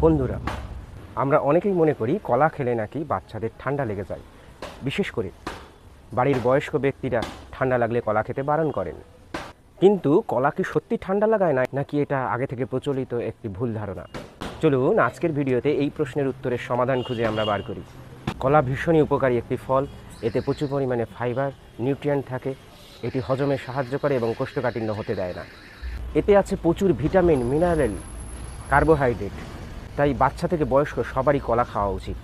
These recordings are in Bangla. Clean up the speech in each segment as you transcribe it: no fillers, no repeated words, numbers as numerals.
বন্ধুরা, আমরা অনেকেই মনে করি কলা খেলে নাকি বাচ্চাদের ঠান্ডা লেগে যায়। বিশেষ করে বাড়ির বয়স্ক ব্যক্তিরা ঠান্ডা লাগলে কলা খেতে বারণ করেন। কিন্তু কলা কি সত্যি ঠান্ডা লাগায় না, নাকি এটা আগে থেকে প্রচলিত একটি ভুল ধারণা? চলুন আজকের ভিডিওতে এই প্রশ্নের উত্তরের সমাধান খুঁজে আমরা বার করি। কলা ভীষণই উপকারী একটি ফল। এতে প্রচুর পরিমাণে ফাইবার, নিউট্রিয়েন্ট থাকে। এটি হজমে সাহায্য করে এবং কোষ্ঠকাঠিন্য হতে দেয় না। এতে আছে প্রচুর ভিটামিন, মিনারেল, কার্বোহাইড্রেট। তাই বাচ্চা থেকে বয়স্ক সবারই কলা খাওয়া উচিত।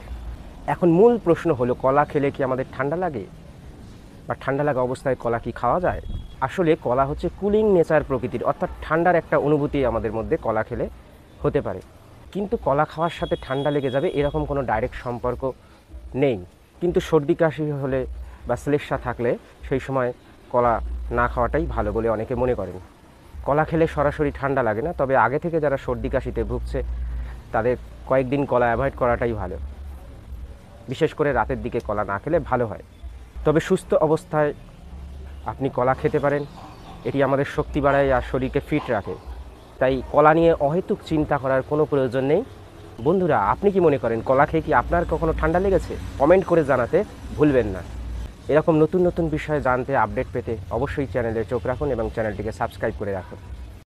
এখন মূল প্রশ্ন হলো, কলা খেলে কি আমাদের ঠান্ডা লাগে, বা ঠান্ডা লাগা অবস্থায় কলা কি খাওয়া যায়? আসলে কলা হচ্ছে কুলিং নেচার প্রকৃতির, অর্থাৎ ঠান্ডার একটা অনুভূতি আমাদের মধ্যে কলা খেলে হতে পারে। কিন্তু কলা খাওয়ার সাথে ঠান্ডা লেগে যাবে এরকম কোনো ডাইরেক্ট সম্পর্ক নেই। কিন্তু সর্দি কাশি হলে বা শ্লেষ্মা থাকলে সেই সময় কলা না খাওয়াটাই ভালো বলে অনেকে মনে করেন। কলা খেলে সরাসরি ঠান্ডা লাগে না, তবে আগে থেকে যারা সর্দি কাশিতে ভুগছে তাদের কয়েকদিন কলা অ্যাভয়েড করাটাই ভালো। বিশেষ করে রাতের দিকে কলা না খেলে ভালো হয়। তবে সুস্থ অবস্থায় আপনি কলা খেতে পারেন। এটি আমাদের শক্তি বাড়ায় আর শরীরকে ফিট রাখে। তাই কলা নিয়ে অহেতুক চিন্তা করার কোনো প্রয়োজন নেই। বন্ধুরা, আপনি কি মনে করেন কলা খেয়ে কি আপনার কখনো ঠান্ডা লেগেছে? কমেন্ট করে জানাতে ভুলবেন না। এরকম নতুন নতুন বিষয়ে জানতে, আপডেট পেতে অবশ্যই চ্যানেলে চোখ রাখুন এবং চ্যানেলটিকে সাবস্ক্রাইব করে রাখুন।